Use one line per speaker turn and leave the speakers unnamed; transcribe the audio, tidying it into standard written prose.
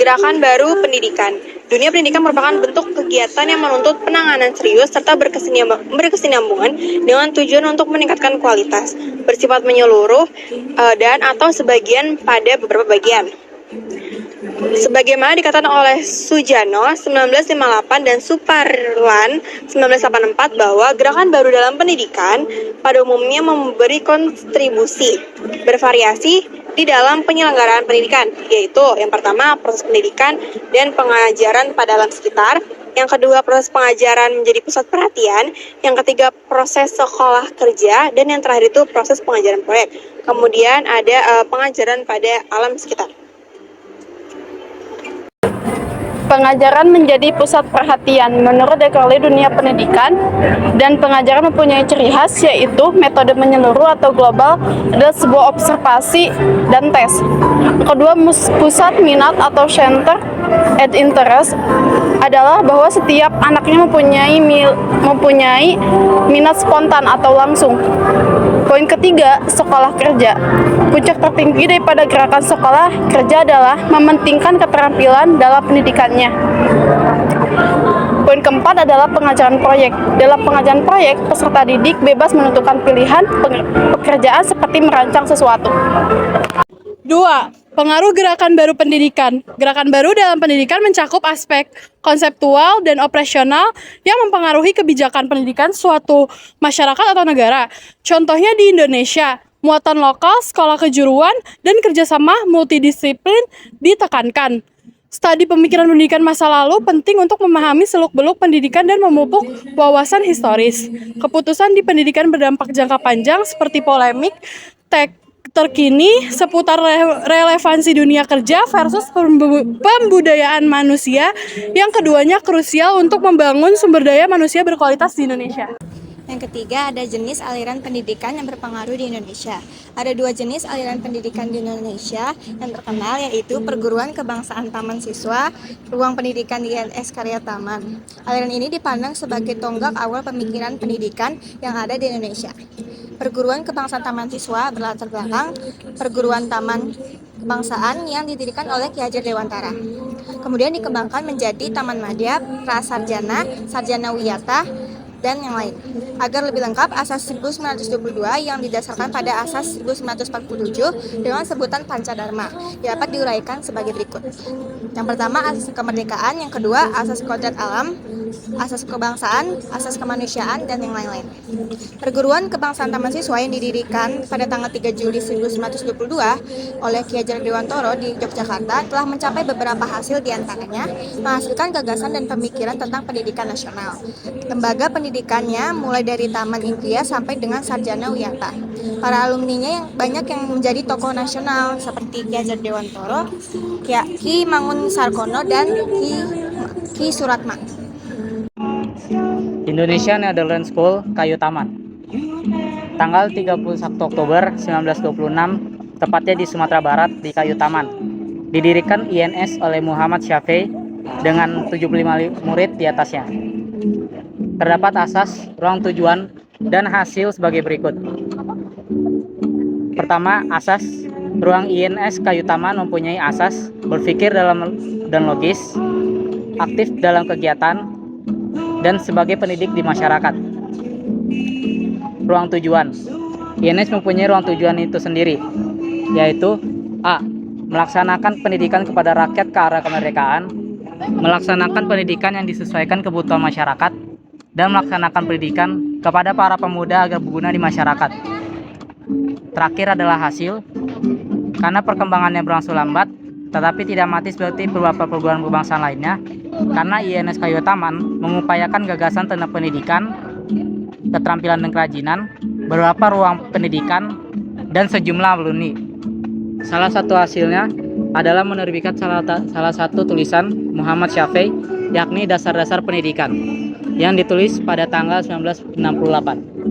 Gerakan baru pendidikan. Dunia pendidikan merupakan bentuk kegiatan yang menuntut penanganan serius serta berkesinambungan dengan tujuan untuk meningkatkan kualitas, bersifat menyeluruh dan atau sebagian pada beberapa bagian. Sebagaimana dikatakan oleh Sujarno 1958 dan Suparlan 1984 bahwa gerakan baru dalam pendidikan pada umumnya memberi kontribusi bervariasi di dalam penyelenggaraan pendidikan, yaitu yang pertama proses pendidikan dan pengajaran pada alam sekitar, yang kedua proses pengajaran menjadi pusat perhatian, yang ketiga proses sekolah kerja, dan yang terakhir itu proses pengajaran proyek. Kemudian ada pengajaran pada alam sekitar.
Pengajaran menjadi pusat perhatian. Menurut Deklarasi Dunia Pendidikan dan pengajaran mempunyai ciri khas, yaitu metode menyeluruh atau global adalah sebuah observasi dan tes. Kedua, pusat minat atau center at interest adalah bahwa setiap anaknya mempunyai minat spontan atau langsung. Poin ketiga, sekolah kerja. Puncak tertinggi daripada gerakan sekolah kerja adalah mementingkan keterampilan dalam pendidikannya. Poin keempat adalah pengajaran proyek. Dalam pengajaran proyek, peserta didik bebas menentukan pilihan pekerjaan seperti merancang sesuatu. 2. Pengaruh gerakan baru pendidikan. Gerakan baru dalam pendidikan mencakup aspek konseptual dan operasional yang mempengaruhi kebijakan pendidikan suatu masyarakat atau negara. Contohnya di Indonesia, muatan lokal, sekolah kejuruan, dan kerjasama multidisiplin ditekankan. Studi pemikiran pendidikan masa lalu penting untuk memahami seluk-beluk pendidikan dan memupuk wawasan historis. Keputusan di pendidikan berdampak jangka panjang seperti polemik terkini seputar relevansi dunia kerja versus pembudayaan manusia, yang keduanya krusial untuk membangun sumber daya manusia berkualitas di Indonesia.
Yang ketiga, ada jenis aliran pendidikan yang berpengaruh di Indonesia. Ada dua jenis aliran pendidikan di Indonesia yang terkenal, yaitu perguruan kebangsaan taman siswa, ruang pendidikan di INS Karya Taman. Aliran ini dipandang sebagai tonggak awal pemikiran pendidikan yang ada di Indonesia. Perguruan kebangsaan taman siswa berlatar belakang perguruan taman kebangsaan yang didirikan oleh Ki Hajar Dewantara. Kemudian dikembangkan menjadi Taman Madya, Prasarjana, Sarjana Wiyata, dan yang lain. Agar lebih lengkap, Asas 1922 yang didasarkan pada Asas 1947 dengan sebutan Pancadharma dapat diuraikan sebagai berikut. Yang pertama, asas kemerdekaan, yang kedua, asas kodrat alam, asas kebangsaan, asas kemanusiaan, dan yang lain-lain. Perguruan kebangsaan taman siswa yang didirikan pada tanggal 3 Juli 1922 oleh Ki Hajar Dewantara di Yogyakarta telah mencapai beberapa hasil, diantaranya menghasilkan gagasan dan pemikiran tentang pendidikan nasional. Lembaga pendidikannya mulai dari Taman Ingkria sampai dengan Sarjana Wiyata. Para alumninya yang banyak yang menjadi tokoh nasional seperti Ki Hajar Dewantara, Ki Mangun Sarkono, dan Ki Suratma.
Indonesia Netherlands School, Kayu Taman. Tanggal 31 Oktober 1926, tepatnya di Sumatera Barat di Kayu Taman. Didirikan INS oleh Muhammad Syafi'i dengan 75 murid di atasnya. Terdapat asas, ruang tujuan, dan hasil sebagai berikut. Pertama, asas. Ruang INS Kayu Taman mempunyai asas berpikir dalam dan logis, aktif dalam kegiatan, dan sebagai pendidik di masyarakat. Ruang tujuan. INS mempunyai ruang tujuan itu sendiri, yaitu A. Melaksanakan pendidikan kepada rakyat ke arah kemerdekaan, melaksanakan pendidikan yang disesuaikan kebutuhan masyarakat, dan melaksanakan pendidikan kepada para pemuda agar berguna di masyarakat. Terakhir adalah hasil. Karena perkembangannya berlangsung lambat, tetapi tidak mati seperti beberapa perguruan kebangsaan lainnya, karena INS Kayu Taman mengupayakan gagasan tentang pendidikan, keterampilan dan kerajinan, beberapa ruang pendidikan, dan sejumlah alumni. Salah satu hasilnya adalah menerbitkan salah satu tulisan Muhammad Syafi'i, yakni Dasar-Dasar Pendidikan, yang ditulis pada tanggal 1968.